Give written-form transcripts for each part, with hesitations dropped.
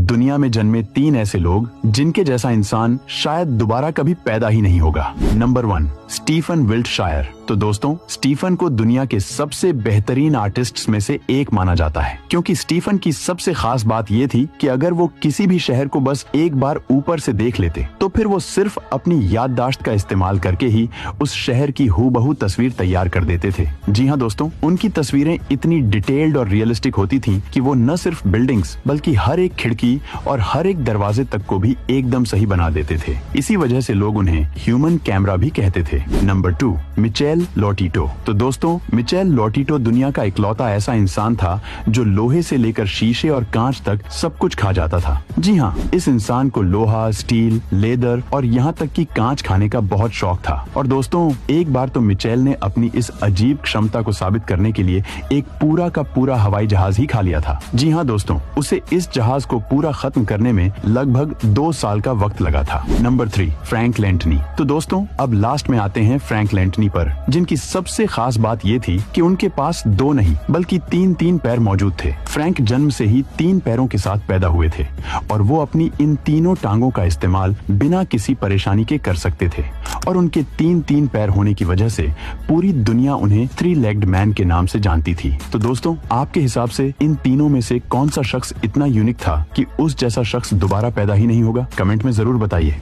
दुनिया में जन्मे 3 ऐसे लोग जिनके जैसा इंसान शायद दोबारा कभी पैदा ही नहीं होगा। Number 1, Stephen Wiltshire. तो दोस्तों, स्टीफन को दुनिया के सबसे बेहतरीन आर्टिस्ट्स में से एक माना जाता है, क्योंकि स्टीफन की सबसे खास बात ये थी कि अगर वो किसी भी शहर को बस एक बार ऊपर से देख लेते तो फिर वो सिर्फ अपनी याददाश्त का इस्तेमाल करके ही उस शहर की हूबहू तस्वीर तैयार कर देते थे। जी हाँ दोस्तों, उनकी तस्वीरें इतनी डिटेल्ड और रियलिस्टिक होती थीं कि वो न सिर्फ बिल्डिंग्स बल्कि हर एक खिड़की और हर एक दरवाजे तक को भी एकदम सही बना देते थे। इसी वजह से लोग उन्हें ह्यूमन कैमरा भी कहते थे। Number 2, Michel Lotito. तो दोस्तों, मिचेल लोटिटो दुनिया का इकलौता ऐसा इंसान था जो लोहे से लेकर शीशे और कांच तक सब कुछ खा जाता था। जी हाँ, इस इंसान को लोहा, स्टील, लेदर और यहाँ तक कि कांच खाने का बहुत शौक था। और दोस्तों, एक बार तो मिचेल ने अपनी इस अजीब क्षमता को साबित करने के लिए एक पूरा का पूरा हवाई जहाज ही खा लिया था। जी हाँ दोस्तों, उसे इस जहाज को पूरा खत्म करने में लगभग 2 साल का वक्त लगा था। नंबर 3, फ्रैंक लैंटनी। तो दोस्तों, अब लास्ट में आते हैं फ्रैंक लैंटनी पर, जिनकी सबसे खास बात ये थी कि उनके पास 2 नहीं बल्कि 3 पैर मौजूद थे। फ्रैंक जन्म से ही 3 पैरों के साथ पैदा हुए थे और वो अपनी इन तीनों टांगों का इस्तेमाल बिना किसी परेशानी के कर सकते थे। और उनके 3 पैर होने की वजह से पूरी दुनिया उन्हें 3-legged मैन के नाम से जानती थी। तो दोस्तों, आपके हिसाब से इन तीनों में से कौन सा शख्स इतना यूनिक था कि उस जैसा शख्स दोबारा पैदा ही नहीं होगा? कमेंट में जरूर बताइए।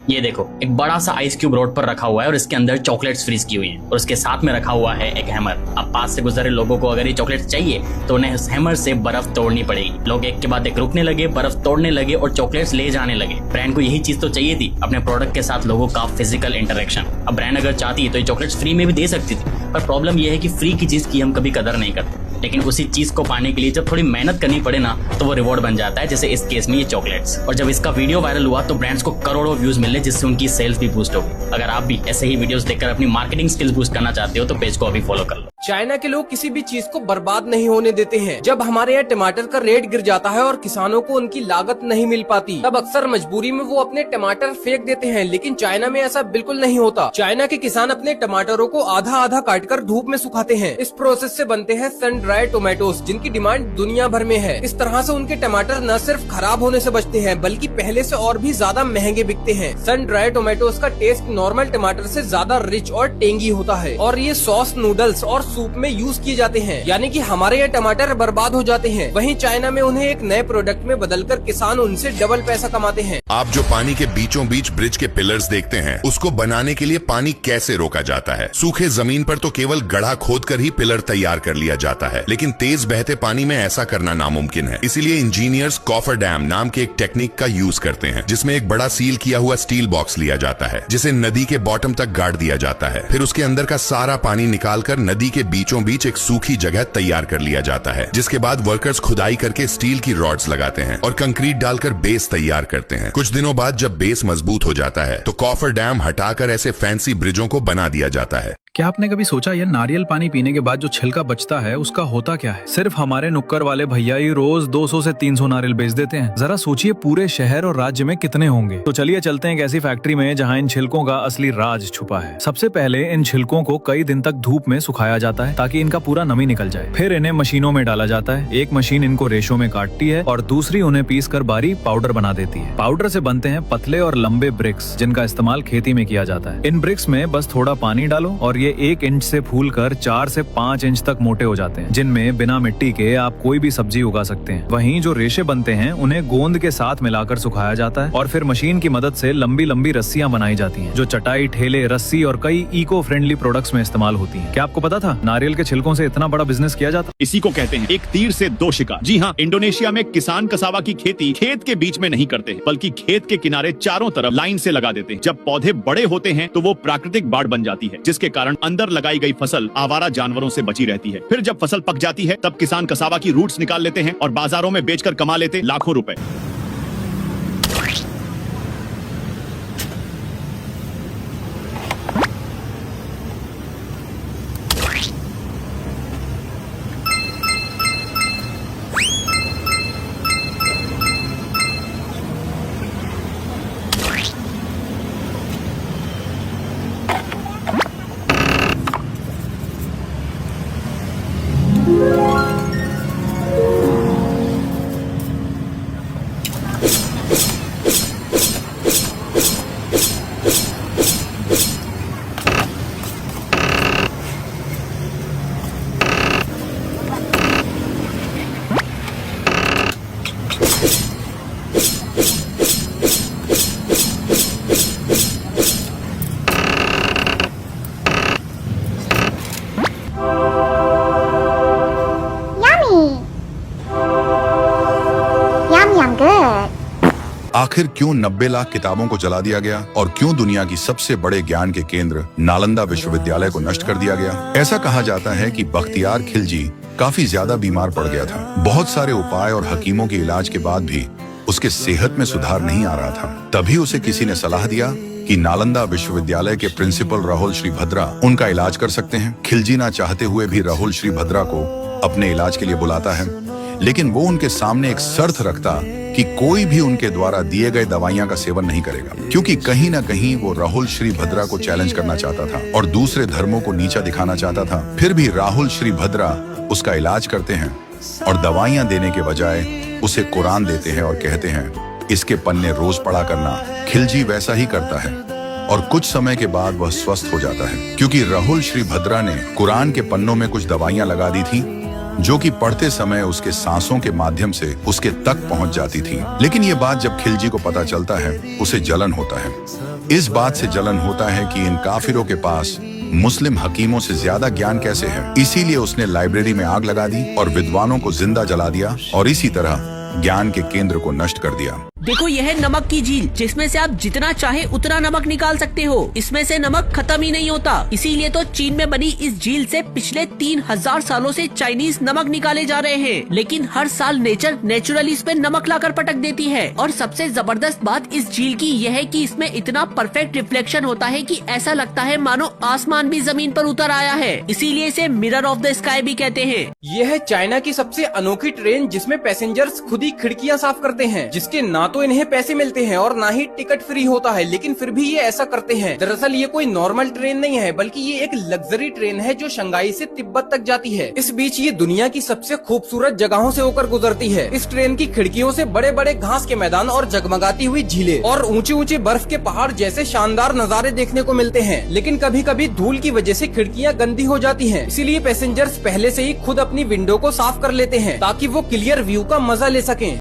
ये देखो, एक बड़ा सा आइस क्यूब रोड पर रखा हुआ है और इसके अंदर चॉकलेट्स फ्रीज की हुई हैं और उसके साथ में रखा हुआ है एक हैमर। अब पास से गुजरे लोगों को अगर ये चॉकलेट्स चाहिए तो उन्हें इस हैमर से बर्फ तोड़नी पड़ेगी। लोग एक के बाद एक रुकने लगे, बर्फ तोड़ने लगे और चॉकलेट्स ले जाने लगे। ब्रांड को यही चीज तो चाहिए थी, अपने प्रोडक्ट के साथ लोगों का फिजिकल इंटरेक्शन। अब ब्रांड अगर चाहती है तो ये चॉकलेट्स फ्री में भी दे सकती थी, पर प्रॉब्लम यह है कि फ्री की चीज की हम कभी कदर नहीं करते। लेकिन उसी चीज को पाने के लिए जब थोड़ी मेहनत करनी पड़े ना, तो वो रिवॉर्ड बन जाता है, जैसे इस केस में ये चॉकलेट्स। और जब इसका वीडियो वायरल हुआ तो ब्रांड्स को करोड़ों व्यूज मिले, जिससे उनकी सेल्स भी बूस्ट हो गई। अगर आप भी ऐसे ही वीडियोस देखकर अपनी मार्केटिंग स्किल्स बूस्ट करना चाहते हो तो पेज को अभी फॉलो कर लो। चाइना के लोग किसी भी चीज को बर्बाद नहीं होने देते हैं। जब हमारे यहाँ टमाटर का रेट गिर जाता है और किसानों को उनकी लागत नहीं मिल पाती, तब अक्सर मजबूरी में वो अपने टमाटर फेंक देते हैं। लेकिन चाइना में ऐसा बिल्कुल नहीं होता। चाइना के किसान अपने टमाटरों को आधा आधा काटकर धूप में सुखाते हैं। इस प्रोसेस से बनते हैं सन ड्राई टोमेटोस, जिनकी डिमांड दुनिया भर में है। इस तरह से उनके टमाटर न सिर्फ खराब होने से बचते हैं बल्कि पहले से और भी ज्यादा महंगे बिकते हैं। सन ड्राई टोमेटोस का टेस्ट नॉर्मल टमाटर से ज्यादा रिच और टेंगी होता है और ये सॉस, नूडल्स और सूप में यूज किए जाते हैं। यानी कि हमारे यहाँ टमाटर बर्बाद हो जाते हैं, वहीं चाइना में उन्हें एक नए प्रोडक्ट में बदलकर किसान उनसे डबल पैसा कमाते हैं। आप जो पानी के बीचों बीच ब्रिज के पिलर्स देखते हैं, उसको बनाने के लिए पानी कैसे रोका जाता है? सूखे जमीन पर तो केवल गड्ढा खोदकर ही पिलर तैयार कर लिया जाता है, लेकिन तेज बहते पानी में ऐसा करना नामुमकिन है। इसीलिए इंजीनियर्स कॉफर डैम नाम के एक टेक्निक का यूज करते हैं, जिसमें एक बड़ा सील किया हुआ स्टील बॉक्स लिया जाता है, जिसे नदी के बॉटम तक गाड़ दिया जाता है। फिर उसके अंदर का सारा पानी निकालकर नदी के बीचों बीच एक सूखी जगह तैयार कर लिया जाता है, जिसके बाद वर्कर्स खुदाई करके स्टील की रॉड्स लगाते हैं और कंक्रीट डालकर बेस तैयार करते हैं। कुछ दिनों बाद जब बेस मजबूत हो जाता है तो कॉफर डैम हटाकर ऐसे फैंसी ब्रिजों को बना दिया जाता है। क्या आपने कभी सोचा यह नारियल पानी पीने के बाद जो छिलका बचता है उसका होता क्या है? सिर्फ हमारे नुक्कड़ वाले भैया ही रोज 200 से 300 नारियल बेच देते हैं। जरा सोचिए पूरे शहर और राज्य में कितने होंगे। तो चलिए चलते हैं एक ऐसी फैक्ट्री में जहां इन छिलकों का असली राज छुपा है। सबसे पहले इन छिलकों को कई दिन तक धूप में सुखाया जाता है ताकि इनका पूरा नमी निकल जाए। फिर इन्हें मशीनों में डाला जाता है। एक मशीन इनको रेशों में काटती है और दूसरी उन्हें पीस कर बारीक पाउडर बना देती है। पाउडर से बनते हैं पतले और लंबे ब्रिक्स, जिनका इस्तेमाल खेती में किया जाता है। इन ब्रिक्स में बस थोड़ा पानी डालो और ये 1 इंच से फूलकर 4 से 5 इंच तक मोटे हो जाते हैं, जिनमें बिना मिट्टी के आप कोई भी सब्जी उगा सकते हैं। वहीं जो रेशे बनते हैं उन्हें गोंद के साथ मिलाकर सुखाया जाता है और फिर मशीन की मदद से लंबी लंबी रस्सियां बनाई जाती हैं, जो चटाई, ठेले, रस्सी और कई इको फ्रेंडली प्रोडक्ट्स में इस्तेमाल होती हैं। क्या आपको पता था नारियल के छिलकों से इतना बड़ा बिजनेस किया जाता? इसी को कहते हैं एक तीर से 2 शिकार। जी हाँ, इंडोनेशिया में किसान कसावा की खेती खेत के बीच में नहीं करते हैं, बल्कि खेत के किनारे चारों तरफ लाइन से लगा देते हैं। जब पौधे बड़े होते हैं तो वो प्राकृतिक बाड़ बन जाती है, जिसके कारण अंदर लगाई गई फसल आवारा जानवरों से बची रहती है। फिर जब फसल पक जाती है तब किसान कसावा की रूट्स निकाल लेते हैं और बाजारों में बेचकर कमा लेते लाखों रुपए। I'm good. आखिर क्यों 90 लाख किताबों को जला दिया गया और क्यों दुनिया की सबसे बड़े ज्ञान के केंद्र नालंदा विश्वविद्यालय को नष्ट कर दिया गया? ऐसा कहा जाता है कि बख्तियार खिलजी काफी ज्यादा बीमार पड़ गया था। बहुत सारे उपाय और हकीमों के इलाज के बाद भी उसके सेहत में सुधार नहीं आ रहा था। तभी उसे किसी ने सलाह दिया कि नालंदा विश्वविद्यालय के प्रिंसिपल राहुल श्रीभद्रा उनका इलाज कर सकते हैं। खिलजी ना चाहते हुए भी राहुल श्रीभद्रा को अपने इलाज के लिए बुलाता है, लेकिन वो उनके सामने एक शर्त रखता कि कोई भी उनके द्वारा दिए गए दवाइयां का सेवन नहीं करेगा, क्योंकि कहीं ना कहीं वो राहुल श्रीभद्रा को चैलेंज करना चाहता था और दूसरे धर्मों को नीचा दिखाना चाहता था। फिर भी राहुल श्रीभद्रा उसका इलाज करते हैं और दवाइयां देने के बजाय उसे कुरान देते हैं और कहते हैं इसके पन्ने रोज पढ़ा करना। खिलजी वैसा ही करता है और कुछ समय के बाद वह स्वस्थ हो जाता है, क्योंकि राहुल श्रीभद्रा ने कुरान के पन्नों में कुछ दवाइयां लगा दी थी जो कि पढ़ते समय उसके सांसों के माध्यम से उसके तक पहुंच जाती थी। लेकिन ये बात जब खिलजी को पता चलता है उसे जलन होता है। इस बात से जलन होता है कि इन काफिरों के पास मुस्लिम हकीमों से ज्यादा ज्ञान कैसे है। इसीलिए उसने लाइब्रेरी में आग लगा दी और विद्वानों को जिंदा जला दिया और इसी तरह ज्ञान के केंद्र को नष्ट कर दिया। देखो यह है नमक की झील, जिसमें से आप जितना चाहे उतना नमक निकाल सकते हो। इसमें से नमक खत्म ही नहीं होता। इसीलिए तो चीन में बनी इस झील से पिछले 3000 सालों से चाइनीज नमक निकाले जा रहे हैं। लेकिन हर साल नेचर नेचुरली इस पे नमक लाकर पटक देती है। और सबसे जबरदस्त बात इस झील की यह है कि इसमें इतना परफेक्ट रिफ्लेक्शन होता है कि ऐसा लगता है मानो आसमान भी जमीन पर उतर आया है। इसीलिए इसे मिरर ऑफ द स्काई भी कहते हैं। यह है चाइना की सबसे अनोखी ट्रेन, जिसमें पैसेंजर्स खुद ही खिड़कियां साफ करते हैं, जिसके ना तो इन्हें पैसे मिलते हैं और ना ही टिकट फ्री होता है, लेकिन फिर भी ये ऐसा करते हैं। दरअसल ये कोई नॉर्मल ट्रेन नहीं है, बल्कि ये एक लग्जरी ट्रेन है जो शंघाई से तिब्बत तक जाती है। इस बीच ये दुनिया की सबसे खूबसूरत जगहों से होकर गुजरती है। इस ट्रेन की खिड़कियों से बड़े बड़े घास के मैदान और जगमगाती हुई झीलें और ऊंचे ऊंचे बर्फ के पहाड़ जैसे शानदार नजारे देखने को मिलते हैं। लेकिन कभी कभी धूल की वजह से खिड़कियां गंदी हो जाती हैं, इसीलिए पैसेंजर्स पहले से ही खुद अपनी विंडो को साफ कर लेते हैं ताकि वो क्लियर व्यू का मजा ले सकें।